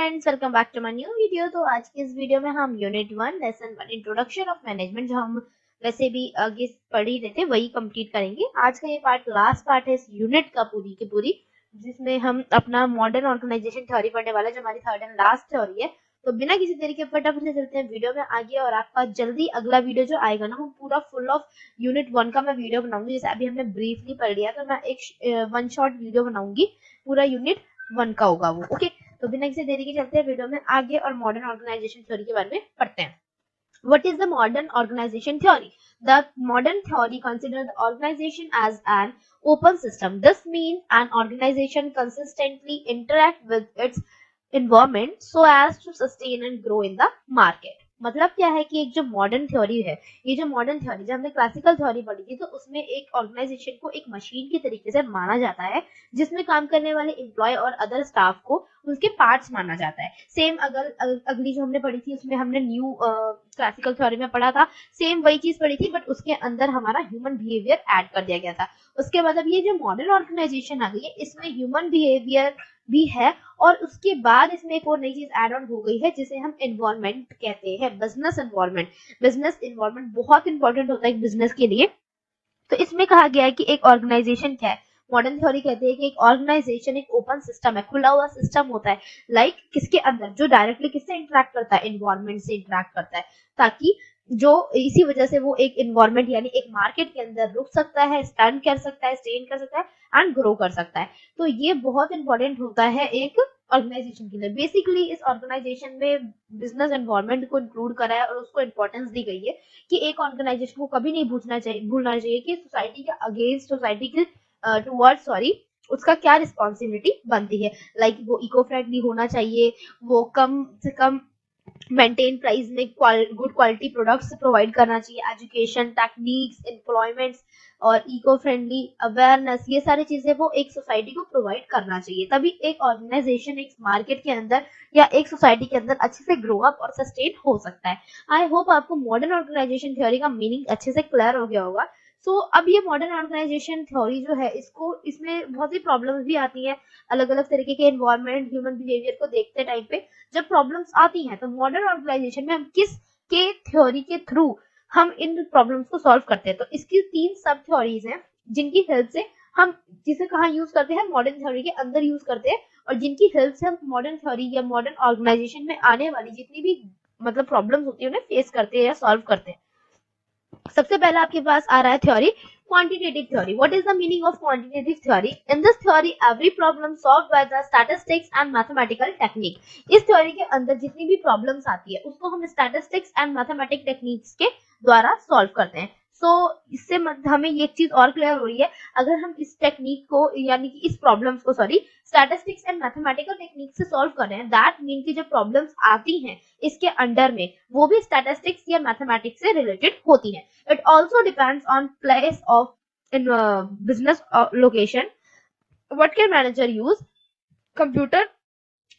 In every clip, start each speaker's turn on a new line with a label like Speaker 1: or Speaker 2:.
Speaker 1: Friends, welcome back to my new video. तो आज की इस वीडियो में हम unit 1 lesson 1 introduction of management, जो हम वैसे भी आगे पढ़ ही रहे थे, वही कंप्लीट करेंगे। आज का ये पार्ट लास्ट पार्ट है इस यूनिट का पूरी की पूरी, जिसमें हम अपना मॉडर्न ऑर्गेनाइजेशन थ्योरी पढ़ने वाला है, जो हमारी थर्ड एंड लास्ट थ्योरी है। तो बिना किसी देरी के फटाफट से चलते हैं वीडियो में आगे, और आपका जल्दी अगला वीडियो जो आएगा ना, वो पूरा फुल ऑफ यूनिट 1 का मैं वीडियो बनाऊंगी। जैसे अभी हमने ब्रीफली पढ़ लिया, तो मैं एक वन शॉट वीडियो बनाऊंगी, पूरा यूनिट 1 का होगा वो। ओके, तो बिना किसी देरी के चलते हैं वीडियो में आगे और मॉडर्न ऑर्गेनाइजेशन थ्योरी के बारे में पढ़ते हैं। What is the modern organization theory? The modern theory considers the organization as an open system. This means an organization consistently interact with its environment so as to sustain and grow in the market. मतलब क्या है कि एक जो modern theory है, ये जो modern theory, जब हमने क्लासिकल थ्योरी पढ़ी थी, तो उसमें एक ऑर्गेनाइजेशन को एक मशीन की तरीके से माना जाता है, जिसमें काम करने वाले एम्प्लॉय और अदर स्टाफ को उसके पार्ट्स माना जाता है। सेम अगली जो हमने पढ़ी थी, उसमें हमने न्यू क्लासिकल थ्योरी में पढ़ा था, सेम वही चीज पढ़ी थी, बट उसके अंदर हमारा ह्यूमन बिहेवियर ऐड कर दिया गया था। उसके बाद अब ये जो मॉडर्न ऑर्गेनाइजेशन आ गई है, इसमें ह्यूमन बिहेवियर भी है, और उसके बाद इसमें एक और नई चीज ऐड ऑन हो गई है, जिसे हम एनवायरनमेंट कहते हैं, बिजनेस एनवायरनमेंट। बिजनेस एनवायरनमेंट बहुत इंपॉर्टेंट होता है एक बिजनेस के लिए। तो इसमें कहा गया है कि एक ऑर्गेनाइजेशन क्या है, मॉडर्न थ्योरी कहते हैं कि एक ऑर्गेनाइजेशन एक ओपन सिस्टम है, खुला हुआ सिस्टम होता है। लाइक किसके अंदर, जो डायरेक्टली किससे इंटरेक्ट करता है, एनवायरनमेंट से इंटरेक्ट करता है, ताकि जो इसी वजह से वो एक एनवायरनमेंट यानी एक मार्केट के अंदर रुक सकता है, स्टैंड कर सकता है, स्टेन कर सकता है एंड ग्रो कर सकता है। तो ये बहुत इंपॉर्टेंट होता है एक ऑर्गेनाइजेशन के लिए। बेसिकली इस ऑर्गेनाइजेशन में बिजनेस एनवायरनमेंट को इंक्लूड करा है और उसको इंपॉर्टेंस दी गई है कि एक ऑर्गेनाइजेशन को कभी नहीं भूलना चाहिए कि सोसाइटी के अगेंस्ट, सोसाइटी के टुवर्ड्स सॉरी, उसका क्या रिस्पॉन्सिबिलिटी बनती है। लाइक वो इको फ्रेंडली होना चाहिए, वो कम से कम मेंटेन प्राइस में गुड क्वालिटी प्रोडक्ट्स प्रोवाइड करना चाहिए, एजुकेशन, टेक्निक्स, एम्प्लॉयमेंट्स और इको फ्रेंडली अवेयरनेस, ये सारी चीजें वो एक सोसाइटी को प्रोवाइड करना चाहिए। तभी एक ऑर्गेनाइजेशन एक मार्केट के अंदर या एक सोसाइटी के अंदर अच्छे से ग्रो अप और सस्टेन हो सकता है। आई होप आपको मॉडर्न ऑर्गेनाइजेशन थ्योरी का मीनिंग अच्छे से क्लियर हो गया होगा। अब ये मॉडर्न ऑर्गेनाइजेशन थ्योरी जो है, इसमें बहुत सी प्रॉब्लम्स भी आती हैं, अलग अलग तरीके के एनवायरनमेंट, ह्यूमन बिहेवियर को देखते टाइम पे जब प्रॉब्लम्स आती हैं, तो मॉडर्न ऑर्गेनाइजेशन में हम किस के थ्योरी के थ्रू हम इन प्रॉब्लम्स को सॉल्व करते हैं। तो इसकी 3 सब थ्योरीज हैं, जिनकी हेल्प से हम जिसे कहाँ यूज करते हैं, मॉडर्न थ्योरी के अंदर यूज करते हैं, और जिनकी हेल्प से हम मॉडर्न थ्योरी या मॉडर्न ऑर्गेनाइजेशन में आने वाली जितनी भी मतलब प्रॉब्लम्स होती है, उन्हें फेस करते हैं या सॉल्व करते हैं। सबसे पहला आपके पास आ रहा है theory quantitative theory. What is the meaning of quantitative theory? In this theory, every problem solved by the statistics and mathematical technique. इस थ्योरी के अंदर जितनी भी प्रॉब्लम्स आती है, उसको हम स्टैटिस्टिक्स एंड मैथमेटिक टेक्निक्स के द्वारा सॉल्व करते हैं। इससे हमें ये चीज और क्लियर हो रही है, अगर हम इस टेक्निक को यानी कि इस प्रॉब्लम्स को स्टैटिस्टिक्स एंड मैथमेटिकल टेक्निक से सॉल्व कर रहे हैं, दैट मीन की जो प्रॉब्लम्स आती हैं इसके अंडर में, वो भी स्टैटिस्टिक्स या मैथमेटिक्स से रिलेटेड होती हैं। It also depends on place of in business location. What can manager use? Computer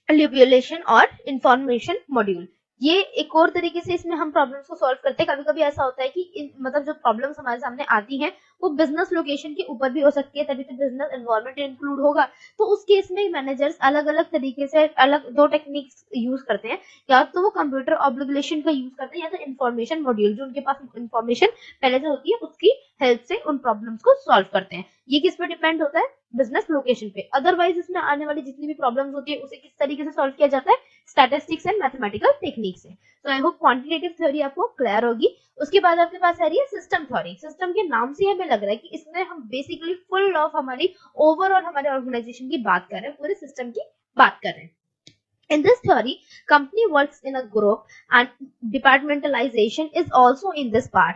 Speaker 1: manipulation और information module. ये एक और तरीके से इसमें हम प्रॉब्लम्स को सॉल्व करते हैं। कभी कभी ऐसा होता है कि मतलब जो प्रॉब्लम्स हमारे सामने आती हैं, वो बिजनेस लोकेशन के ऊपर भी हो सकती है, तभी तो बिजनेस एनवायरनमेंट इंक्लूड होगा। तो उस केस में मैनेजर्स अलग अलग तरीके से अलग 2 टेक्निक्स यूज करते हैं, या तो वो कंप्यूटर ऑब्लिगेशन का यूज करते हैं, या तो इंफॉर्मेशन मॉड्यूल, जो उनके पास इंफॉर्मेशन पहले से होती है, उसकी हेल्प से उन प्रॉब्लम्स को सॉल्व करते हैं। ये किस पे डिपेंड होता है, बिजनेस लोकेशन पे। अदरवाइज इसमें आने वाली जितनी भी प्रॉब्लम्स होती है, उसे किस तरीके से सॉल्व किया जाता है, स्टैटिस्टिक्स एंड मैथमेटिकल टेक्निक से। तो आई होप क्वांटिटेटिव थ्योरी आपको क्लियर होगी। उसके बाद आपके पास आ रही है सिस्टम थ्योरी। सिस्टम के नाम से हमें लग रहा है कि इसमें हम बेसिकली फुल ऑफ हमारी ओवरऑल हमारे ऑर्गेनाइजेशन की बात कर रहे हैं, पूरे सिस्टम की बात कर रहे हैं। In this theory, company works in a group and departmentalization is also in this part.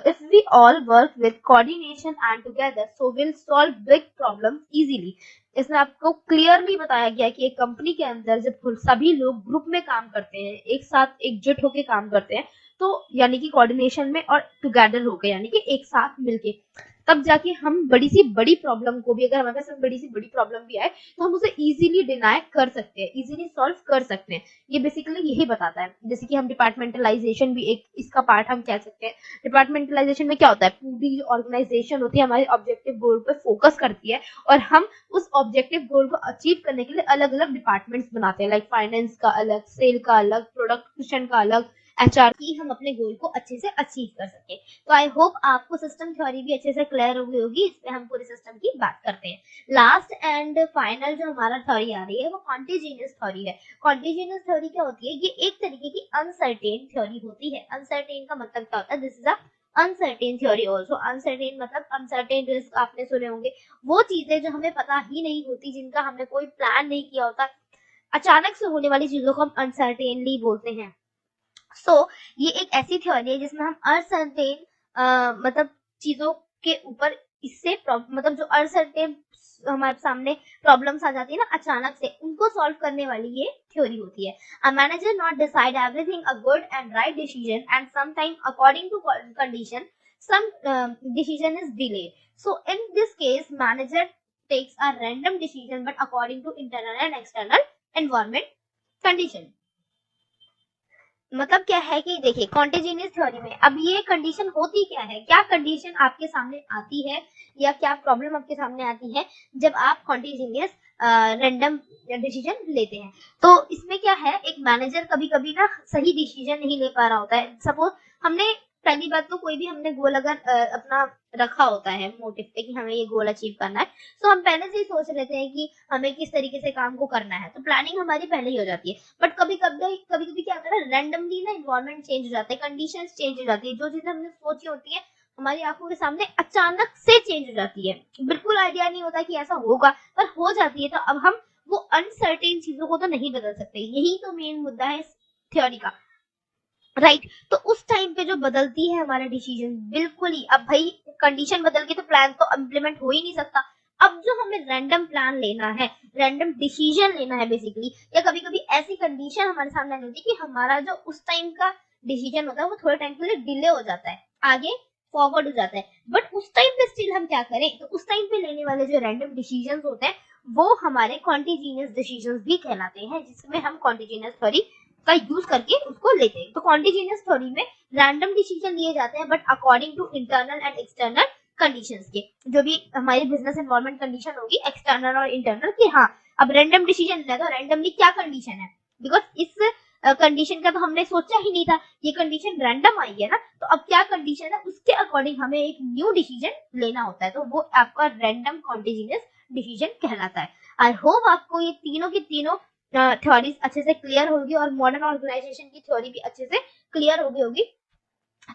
Speaker 1: If we all work with coordination and together, so we'll solve big problems easily. इसमें आपको क्लियरली बताया गया कि एक कंपनी के अंदर जब सभी लोग ग्रुप में काम करते हैं, एक साथ एकजुट होकर काम करते हैं, तो यानी कि कोऑर्डिनेशन में और टुगेदर होकर, यानी कि एक साथ मिलके, तब जाके हम बड़ी प्रॉब्लम को भी, अगर हमारे पास बड़ी सी बड़ी प्रॉब्लम भी आए तो हम उसे इजीली डिनाई कर सकते हैं, इजीली सॉल्व कर सकते हैं। ये बेसिकली यही बताता है। जैसे कि हम डिपार्टमेंटलाइजेशन भी एक इसका पार्ट हम कह सकते हैं। डिपार्टमेंटलाइजेशन में क्या होता है, पूरी ऑर्गेनाइजेशन होती है हमारे ऑब्जेक्टिव गोल पे फोकस करती है और हम उस ऑब्जेक्टिव गोल को अचीव करने के लिए अलग अलग डिपार्टमेंट्स बनाते हैं, लाइक फाइनेंस का अलग, सेल का अलग, प्रोडक्शन का अलग, एचआर की, हम अपने गोल को अच्छे से अचीव कर सके। तो आई होप आपको सिस्टम थ्योरी भी अच्छे से क्लियर हो गई होगी। इस पे हम पूरे सिस्टम की बात करते हैं। लास्ट एंड फाइनल जो हमारा थ्योरी आ रही है वो कॉन्टिजेनियस थ्योरी है। कॉन्टिजेनियस थ्योरी क्या होती है, ये एक तरीके की अनसर्टेन थ्योरी होती है। अनसर्टेन का मतलब क्या होता है, this is a uncertain theory also. Uncertain मतलब अनसर्टेन रिस्क आपने सुने होंगे, वो चीजें जो हमें पता ही नहीं होती, जिनका हमने कोई प्लान नहीं किया होता, अचानक से होने वाली चीजों को हम अनसर्टेनली बोलते हैं। ये एक ऐसी थ्योरी है जिसमें हम अनसर्टेन मतलब चीजों के ऊपर, इससे मतलब जो अनसर्टेन हमारे सामने प्रॉब्लम्स आ जाती है ना अचानक से, उनको सॉल्व करने वाली ये थ्योरी होती है। A manager not decide everything a good and right decision and sometime according to condition some decision is delayed. So in this case manager takes a random decision but according to internal and external environment condition. मतलब क्या है कि देखिए कॉन्टिजेनियस theory में अब ये condition होती क्या है, क्या कंडीशन आपके सामने आती है या क्या प्रॉब्लम आपके सामने आती है जब आप कॉन्टिजेनियस रैंडम डिसीजन लेते हैं। तो इसमें क्या है, एक मैनेजर कभी कभी ना सही डिसीजन नहीं ले पा रहा होता है। सपोज हमने पहली बात तो कोई भी हमने गोल अगर अपना रखा होता है मोटिव पे कि हमें ये गोल अचीव करना है, तो हम पहले से ही सोच लेते हैं कि हमें किस तरीके से काम को करना है, तो प्लानिंग हमारी पहले ही हो जाती है। बट कभी कभी क्या होता है ना, रैंडमली ना इन्वायरमेंट चेंज हो जाता है, कंडीशंस चेंज हो जाती है, जो चीजें हमने सोची होती है हमारी आंखों के सामने अचानक से चेंज हो जाती है। बिल्कुल आइडिया नहीं होता कि ऐसा होगा, पर हो जाती है। तो अब हम वो अनसर्टेन चीजों को तो नहीं बदल सकते, यही तो मेन मुद्दा है इस थ्योरी का, राइट। तो उस टाइम पे जो बदलती है हमारा डिसीजन, बिल्कुल ही, अब भाई कंडीशन बदल के तो प्लान तो इम्प्लीमेंट हो ही नहीं सकता। अब जो हमें रैंडम प्लान लेना है, रैंडम डिसीजन लेना है बेसिकली, या कभी कभी ऐसी कंडीशन हमारे सामने आ जाती है कि हमारा जो उस टाइम का डिसीजन होता है वो थोड़े टाइम के लिए डिले हो जाता है, आगे फॉरवर्ड हो जाता है। बट उस टाइम पे स्टिल हम क्या करें, तो उस टाइम पे लेने वाले जो रैंडम डिसीजन होते हैं वो हमारे कॉन्टिजेनियस डिसीजन भी कहलाते हैं, जिसमें हम कॉन्टिजेनियस थ्योरी का यूज करके उसको लेते हैं। तो कॉन्टिजेनियस थ्योरी में रैंडम डिसीजन लिए जाते हैं but according to internal and external conditions के, जो भी हमारी बिजनेस एनवायरनमेंट कंडीशन होगी एक्सटर्नल और इंटरनल की। हाँ, अब रैंडम डिसीजन लेना तो रैंडमली क्या कंडीशन है, बिकॉज इस कंडीशन का तो हमने सोचा ही नहीं था, ये कंडीशन रैंडम आई है ना, तो अब क्या कंडीशन है उसके अकॉर्डिंग हमें एक न्यू डिसीजन लेना होता है, तो वो आपका रैंडम कॉन्टिजेनियस डिसीजन कहलाता है। आई होप आपको ये तीनों की तीनों थ्योरीज अच्छे से क्लियर होगी और मॉडर्न ऑर्गेनाइजेशन की थ्योरी भी अच्छे से क्लियर होगी।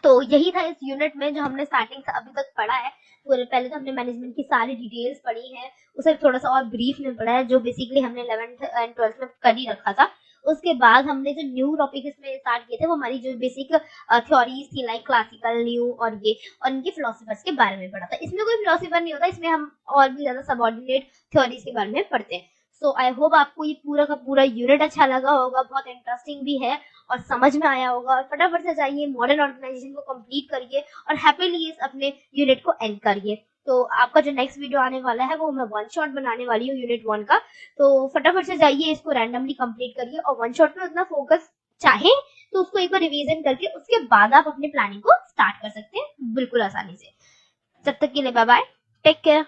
Speaker 1: तो यही था इस यूनिट में जो हमने स्टार्टिंग से अभी तक पढ़ा है। पहले तो हमने मैनेजमेंट की सारी डिटेल्स पढ़ी है, उसे थोड़ा सा और ब्रीफ में पढ़ा है, जो बेसिकली हमने 11th एंड 12th में कर ही रखा था। उसके बाद हमने जो न्यू टॉपिक इसमें स्टार्ट किए थे वो हमारी जो बेसिक थ्योरीज थी, लाइक क्लासिकल, न्यू और ये, और इनके फिलोसफर्स के बारे में पढ़ा था। इसमें कोई फिलोसफर नहीं होता, इसमें हम और भी ज्यादा सबऑर्डिनेट थ्योरीज के बारे में पढ़ते हैं। सो आई होप आपको ये पूरा का पूरा यूनिट अच्छा लगा होगा, बहुत इंटरेस्टिंग भी है और समझ में आया होगा। और फटाफट से जाइए मॉडर्न ऑर्गेनाइजेशन को कंप्लीट करिए और हैप्पीली इस अपने यूनिट को एंड करिए। तो आपका जो नेक्स्ट वीडियो आने वाला है वो मैं वन शॉट बनाने वाली हूँ यूनिट 1 का। तो फटाफट से जाइए इसको रैंडमली कंप्लीट करिए और वन शॉट में उतना फोकस चाहे तो उसको एक बार रिवीजन करके उसके बाद आप अपनी प्लानिंग को स्टार्ट कर सकते हैं बिल्कुल आसानी से। जब तक के लिए बाय बाय, टेक केयर।